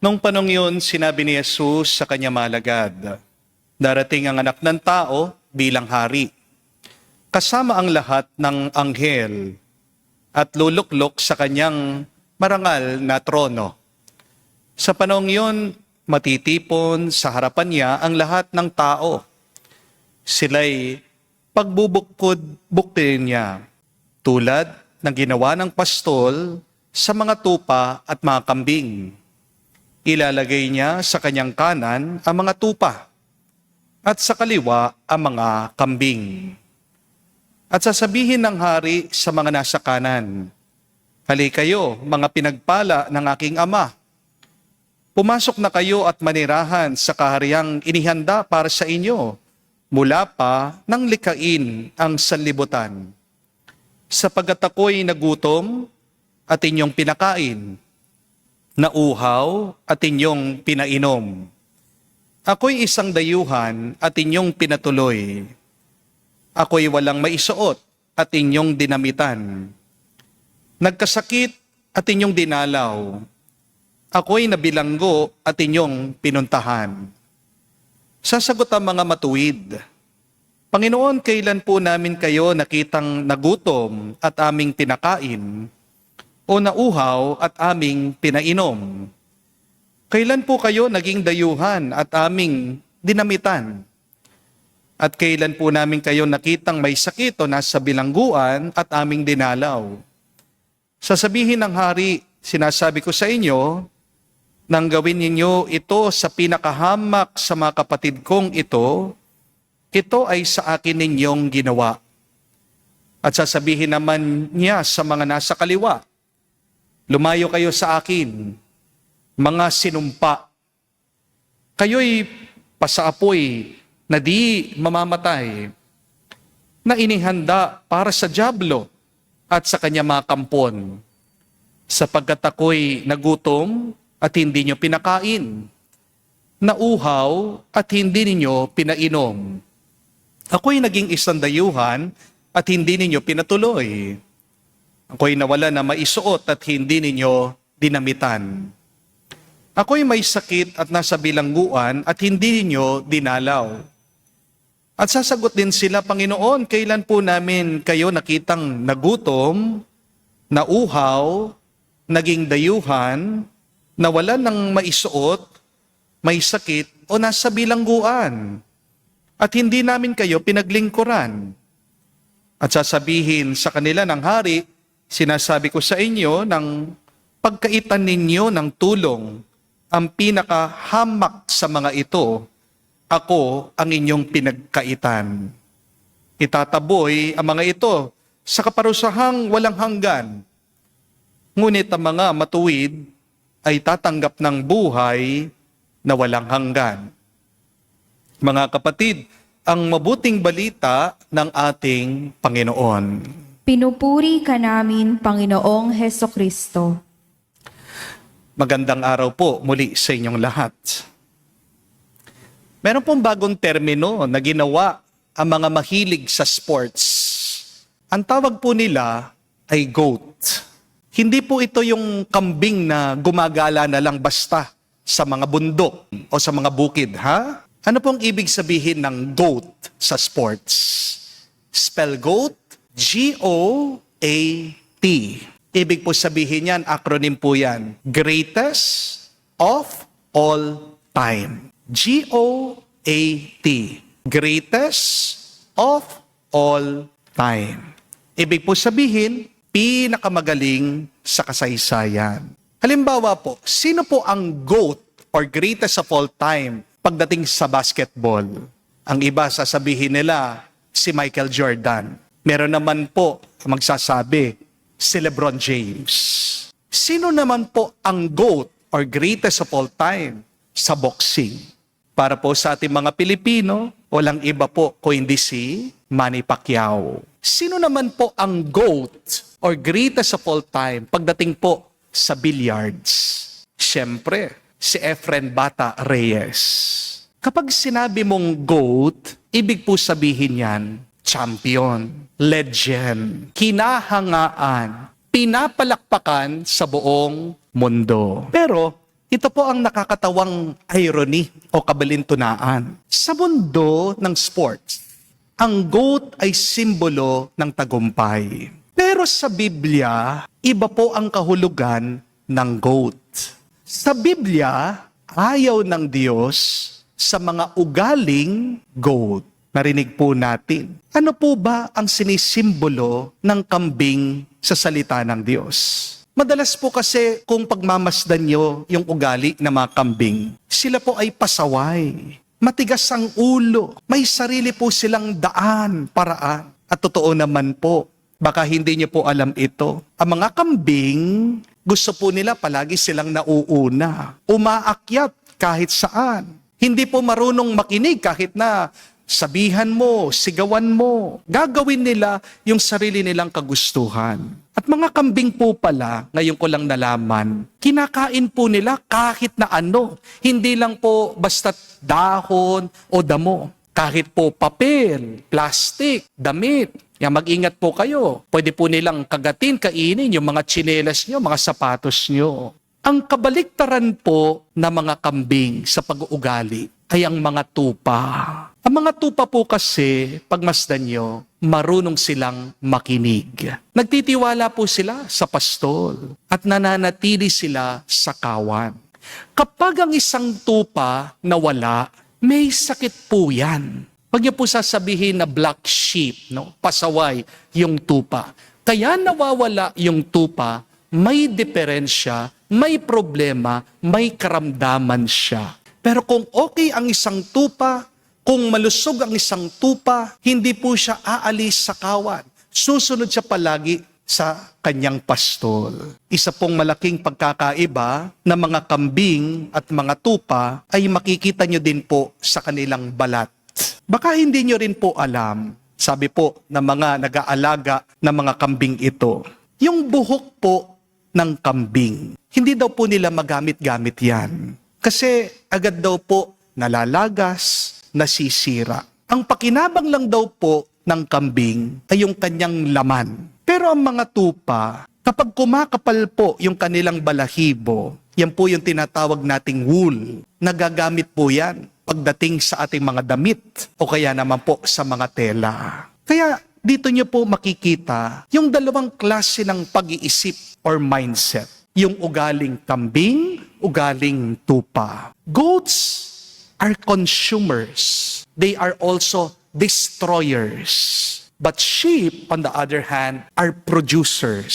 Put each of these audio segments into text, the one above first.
Nung panong yun, sinabi ni Jesus sa kanya malagad, darating ang anak ng tao bilang hari. Kasama ang lahat ng anghel at luluklok sa kanyang marangal na trono. Sa panong yun, matitipon sa harapan niya ang lahat ng tao. Sila'y pagbubukod-buktin niya, tulad ng ginawa ng pastol sa mga tupa at mga kambing. Ilalagay niya sa kanyang kanan ang mga tupa at sa kaliwa ang mga kambing. At sasabihin ng hari sa mga nasa kanan, "Hali kayo, mga pinagpala ng aking ama. Pumasok na kayo at manirahan sa kahariang inihanda para sa inyo mula pa nang likhain ang sanlibutan. Sapagkat ako'y nagutom at inyong pinakain, nauhaw at inyong pinainom. Ako'y isang dayuhan at inyong pinatuloy. Ako'y walang maisuot at inyong dinamitan. Nagkasakit at inyong dinalaw. Ako'y nabilanggo at inyong pinuntahan." Sasagot ang mga matuwid, "Panginoon, kailan po namin kayo nakitang nagutom at aming pinakain, o nauhaw at aming pinainom? Kailan po kayo naging dayuhan at aming dinamitan? At kailan po namin kayo nakitang may sakit o nasa bilangguan at aming dinalaw?" Sasabihin ng hari, "Sinasabi ko sa inyo, nang gawin ninyo ito sa pinakahamak sa mga kapatid kong ito ay sa akin ninyong ginawa." At sasabihin naman niya sa mga nasa kaliwa, "Lumayo kayo sa akin, mga sinumpa. Kayo'y pasaapoy na di mamamatay, na inihanda para sa dyablo at sa kanya mga kampon. Sapagkat ako'y nagutom at hindi nyo pinakain, nauhaw at hindi ninyo pinainom. Ako'y naging isang dayuhan at hindi ninyo pinatuloy. Ako'y nawala na maisuot at hindi ninyo dinamitan. Ako'y may sakit at nasa bilangguan at hindi ninyo dinalaw." At sasagot din sila, "Panginoon, kailan po namin kayo nakitang nagutom, nauhaw, naging dayuhan, nawalan ng maisuot, may sakit o nasa bilangguan, at hindi namin kayo pinaglingkuran?" At sasabihin sa kanila ng hari, "Sinasabi ko sa inyo, ng pagkaitan ninyo ng tulong, ang pinakahamak sa mga ito, ako ang inyong pinagkaitan. Itataboy ang mga ito sa kaparusahang walang hanggan. Ngunit ang mga matuwid ay tatanggap ng buhay na walang hanggan." Mga kapatid, ang mabuting balita ng ating Panginoon. Pinupuri ka namin, Panginoong Hesukristo. Magandang araw po muli sa inyong lahat. Meron pong bagong termino na ginawa ang mga mahilig sa sports. Ang tawag po nila ay GOAT. Hindi po ito yung kambing na gumagala na lang basta sa mga bundok o sa mga bukid, ha? Ano pong ibig sabihin ng GOAT sa sports? Spell GOAT, G-O-A-T. Ibig po sabihin yan, acronym po yan, Greatest of All Time. G-O-A-T. Greatest of All Time. Ibig po sabihin, pinakamagaling sa kasaysayan. Halimbawa po, sino po ang GOAT or Greatest of All Time pagdating sa basketball? Ang iba sasabihin nila, si Michael Jordan. Meron naman po magsasabi, si LeBron James. Sino naman po ang GOAT or Greatest of All Time sa boxing? Para po sa ating mga Pilipino, walang iba po kung hindi si Manny Pacquiao. Sino naman po ang GOAT or Greatest of All Time pagdating po sa billiards? Siyempre, si Efren Bata Reyes. Kapag sinabi mong GOAT, ibig po sabihin yan, champion, legend, kinahangaan, pinapalakpakan sa buong mundo. Pero, Ito po ang nakakatawang irony o kabalintunaan. Sa mundo ng sports, ang goat ay simbolo ng tagumpay. Pero sa Biblia, iba po ang kahulugan ng goat. Sa Biblia, ayaw ng Diyos sa mga ugaling goat. Narinig po natin. Ano po ba ang sinisimbolo ng kambing sa salita ng Diyos? Madalas po kasi kung pagmamasdan nyo yung ugali ng mga kambing, sila po ay pasaway, matigas ang ulo, may sarili po silang daan, paraan. At totoo naman po, baka hindi nyo po alam ito. Ang mga kambing, gusto po nila palagi silang nauuna, umaakyat kahit saan. Hindi po marunong makinig kahit na sabihan mo, sigawan mo. Gagawin nila yung sarili nilang kagustuhan. At mga kambing po pala, ngayon ko lang nalaman, kinakain po nila kahit na ano. Hindi lang po basta dahon o damo. Kahit po papel, plastic, damit. Yan, mag-ingat po kayo. Pwede po nilang kagatin, kainin yung mga tsinelas nyo, mga sapatos nyo. Ang kabaliktaran po na mga kambing sa pag-uugali ay ang mga tupa. Ang mga tupa po kasi, pagmasdan nyo, marunong silang makinig. Nagtitiwala po sila sa pastol at nananatili sila sa kawan. Kapag ang isang tupa nawala, may sakit po yan. Huwag niyo po sasabihin na black sheep, no? Pasaway yung tupa. Kaya nawawala yung tupa, may diferensya, may problema, may karamdaman siya. Pero kung okay ang isang tupa, kung malusog ang isang tupa, hindi po siya aalis sa kawan. Susunod siya palagi sa kanyang pastol. Isa pong malaking pagkakaiba ng mga kambing at mga tupa ay makikita nyo din po sa kanilang balat. Baka hindi nyo rin po alam, sabi po ng mga nag-aalaga ng mga kambing ito, yung buhok po ng kambing, hindi daw po nila magamit-gamit yan. Kasi agad daw po nalalagas, nasisira. Ang pakinabang lang daw po ng kambing ay yung kanyang laman. Pero ang mga tupa, kapag kumakapal po yung kanilang balahibo, yan po yung tinatawag nating wool. Nagagamit po yan pagdating sa ating mga damit o kaya naman po sa mga tela. Kaya dito nyo po makikita yung dalawang klase ng pag-iisip or mindset. Yung ugaling kambing, ugaling tupa. Goats are consumers. They are also destroyers. But sheep, on the other hand, are producers.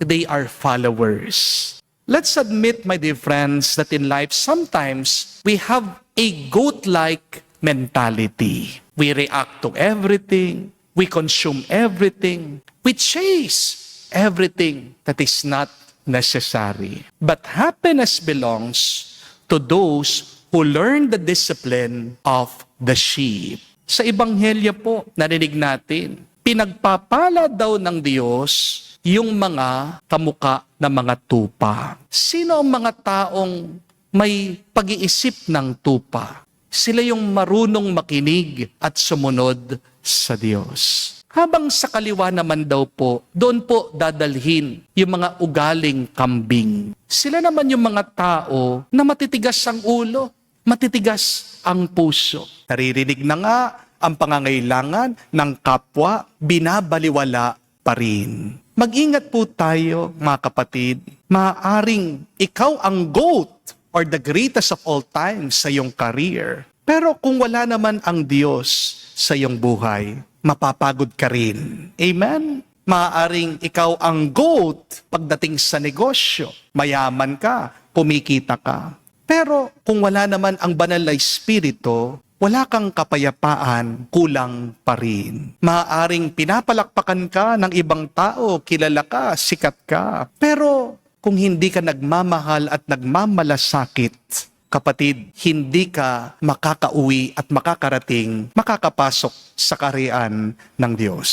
They are followers. Let's admit, my dear friends, that in life sometimes we have a goat-like mentality. We react to everything. We consume everything. We chase everything that is not necessary. But happiness belongs to those who learn the discipline of the sheep. Sa Ebanghelyo po, narinig natin, pinagpapala daw ng Diyos yung mga kamuka na mga tupa. Sino ang mga taong may pag-iisip ng tupa? Sila yung marunong makinig at sumunod sa Diyos. Habang sa kaliwa naman daw po, doon po dadalhin yung mga ugaling kambing. Sila naman yung mga tao na matitigas ang ulo, matitigas ang puso. Naririnig na nga ang pangangailangan ng kapwa, binabaliwala pa rin. Mag-ingat po tayo, mga kapatid. Maaaring ikaw ang GOAT or the greatest of all time sa iyong career. Pero kung wala naman ang Diyos sa iyong buhay, mapapagod ka rin. Amen? Maaaring ikaw ang GOAT pagdating sa negosyo. Mayaman ka, kumikita ka. Pero kung wala naman ang banal na espiritu, wala kang kapayapaan, kulang pa rin. Maaaring pinapalakpakan ka ng ibang tao, kilala ka, sikat ka. Pero kung hindi ka nagmamahal at nagmamalasakit, kapatid, hindi ka makakauwi at makakapasok sa kaharian ng Diyos.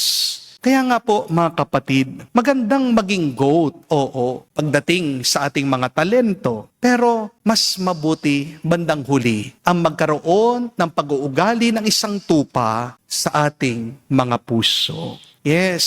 Kaya nga po, mga kapatid, magandang maging GOAT, oo, pagdating sa ating mga talento. Pero mas mabuti bandang huli ang magkaroon ng pag-uugali ng isang tupa sa ating mga puso. Yes,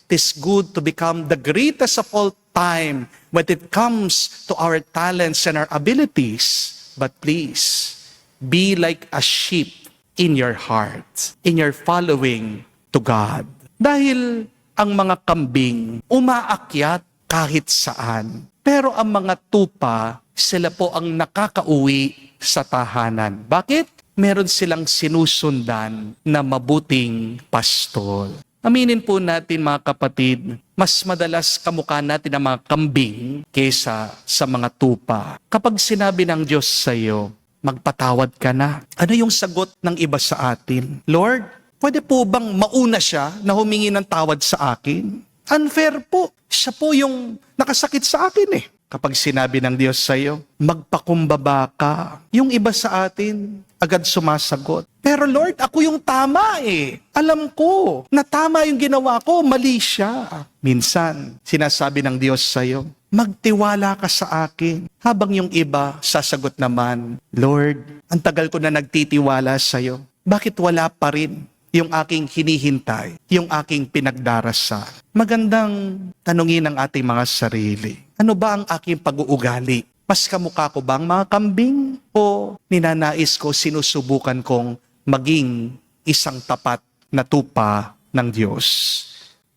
it is good to become the greatest of all time when it comes to our talents and our abilities. But please, be like a sheep in your heart, in your following to God. Dahil ang mga kambing umaakyat kahit saan. Pero ang mga tupa, sila po ang nakakauwi sa tahanan. Bakit? Meron silang sinusundan na mabuting pastol. Aminin po natin mga kapatid, mas madalas kamukha natin ang mga kambing kaysa sa mga tupa. Kapag sinabi ng Diyos sa iyo, magpatawad ka na. Ano yung sagot ng iba sa atin? Lord, pwede po bang mauna siya na humingi ng tawad sa akin? Unfair po. Siya po yung nakasakit sa akin eh. Kapag sinabi ng Diyos sa iyo, magpakumbaba ka. Yung iba sa atin, agad sumasagot. Pero Lord, ako yung tama eh. Alam ko na tama yung ginawa ko, mali siya. Minsan, sinasabi ng Diyos sa iyo, magtiwala ka sa akin. Habang yung iba, sasagot naman, Lord, ang tagal ko na nagtitiwala sa iyo. Bakit wala pa rin yung aking hinihintay, yung aking pinagdarasal? Magandang tanungin ang ating mga sarili. Ano ba ang aking pag-uugali? Mas kamukha ko bang mga kambing? O ninanais ko, sinusubukan kong maging isang tapat na tupa ng Diyos?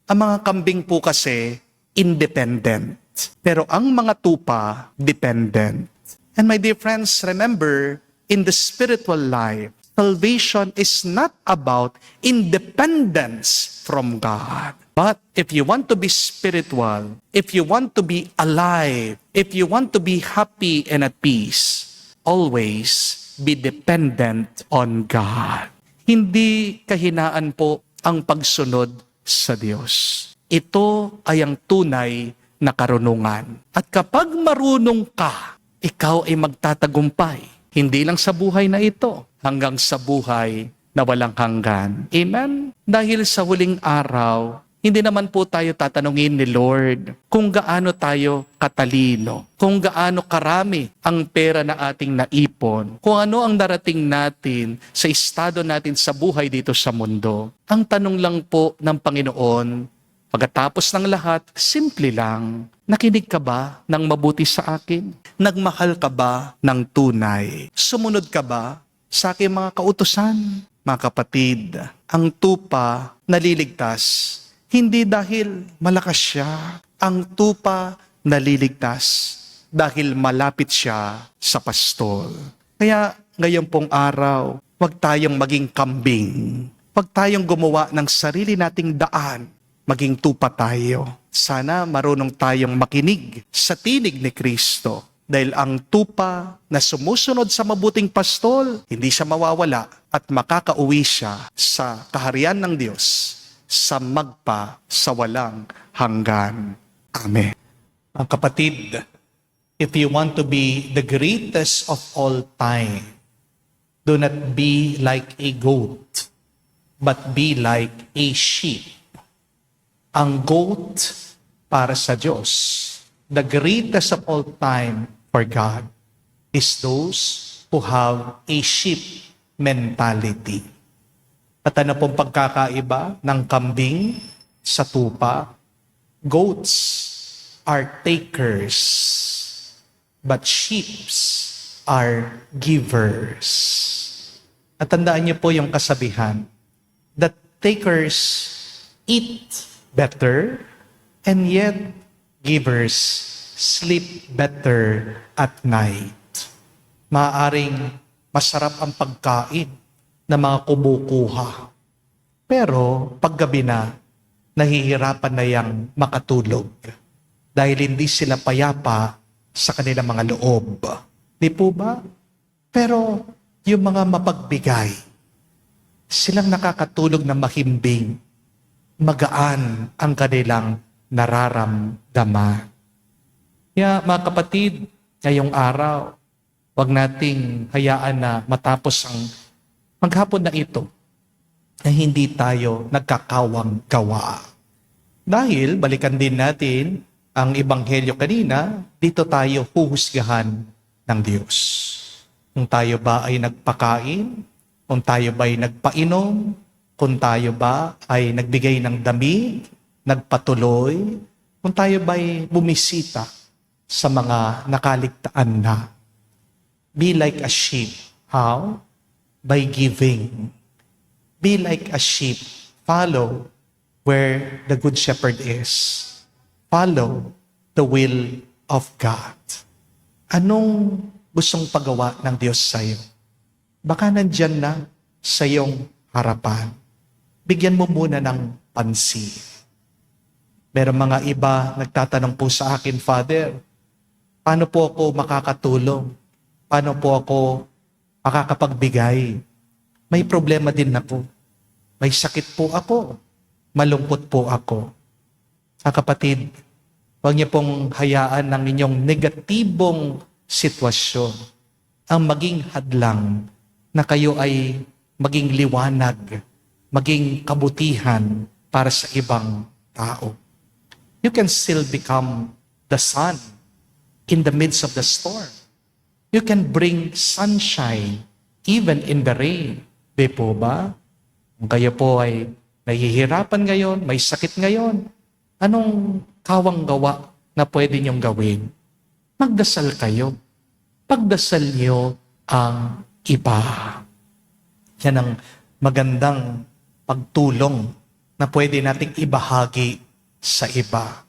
Ang mga kambing po kasi, independent. Pero ang mga tupa, dependent. And my dear friends, remember, in the spiritual life, salvation is not about independence from God. But if you want to be spiritual, if you want to be alive, if you want to be happy and at peace, always be dependent on God. Hindi kahinaan po ang pagsunod sa Diyos. Ito ay ang tunay na karunungan. At kapag marunong ka, ikaw ay magtatagumpay. Hindi lang sa buhay na ito, hanggang sa buhay na walang hanggan. Amen? Dahil sa huling araw, hindi naman po tayo tatanungin ni Lord kung gaano tayo katalino, kung gaano karami ang pera na ating naipon, kung ano ang darating natin sa estado natin sa buhay dito sa mundo. Ang tanong lang po ng Panginoon, pagkatapos ng lahat, simple lang, nakinig ka ba ng mabuti sa akin? Nagmahal ka ba ng tunay? Sumunod ka ba sa aking mga kautusan? Mga kapatid, ang tupa naliligtas, hindi dahil malakas siya. Ang tupa naliligtas dahil malapit siya sa pastol. Kaya ngayon pong araw, huwag tayong maging kambing. Huwag tayong gumawa ng sarili nating daan. Maging tupa tayo. Sana marunong tayong makinig sa tinig ni Kristo. Dahil ang tupa na sumusunod sa mabuting pastol, hindi siya mawawala at makakauwi siya sa kaharian ng Diyos sa magpa sa walang hanggan. Amen. Ang kapatid, if you want to be the greatest of all time, do not be like a goat, but be like a sheep. Ang goat para sa Diyos, the greatest of all time for God, is those who have a sheep mentality. At ano pong pagkakaiba ng kambing sa tupa? Goats are takers, but sheep are givers. At tandaan niyo po yung kasabihan that takers eat better and yet givers sleep better at night. Maaaring masarap ang pagkain na mga kumukuha. Pero paggabi na, nahihirapan na yang makatulog dahil hindi sila payapa sa kanilang mga loob. Di po ba? Pero yung mga mapagbigay, silang nakakatulog na mahimbing, magaan ang kanilang nararamdaman. Kaya mga kapatid, ngayong araw, huwag nating hayaan na matapos ang maghapon na ito na hindi tayo nagkakawang gawa. Dahil, balikan din natin ang ebanghelyo kanina, dito tayo huhusgahan ng Diyos. Kung tayo ba ay nagpakain, kung tayo ba ay nagpainom, kung tayo ba ay nagbigay ng damit, nagpatuloy, kung tayo ba'y bumisita sa mga nakaligtaan na. Be like a sheep. How? By giving. Be like a sheep. Follow where the good shepherd is. Follow the will of God. Anong gustong pagawa ng Diyos sa'yo? Baka nandyan na sa iyong harapan. Bigyan mo muna ng pansin. Meron mga iba nagtatanong po sa akin, Father, paano po ako makakatulong? Paano po ako makakapagbigay? May problema din ako. May sakit po ako. Malungkot po ako. Sa kapatid, huwag niyo pong hayaan ng inyong negatibong sitwasyon ang maging hadlang na kayo ay maging liwanag, maging kabutihan para sa ibang tao. You can still become the sun in the midst of the storm. You can bring sunshine even in the rain. Di po ba? Kung kayo po ay nahihirapan ngayon, may sakit ngayon, anong kawang gawa na pwede niyong gawin? Magdasal kayo. Pagdasal niyo ang iba. Yan ang magandang pagtulong na pwede nating ibahagi sa iba.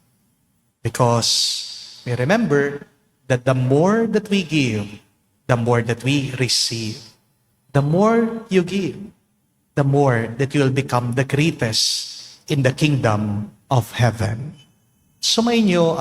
Because we remember that the more that we give, the more that we receive. The more you give, the more that you will become the greatest in the kingdom of heaven. Sumayin niyo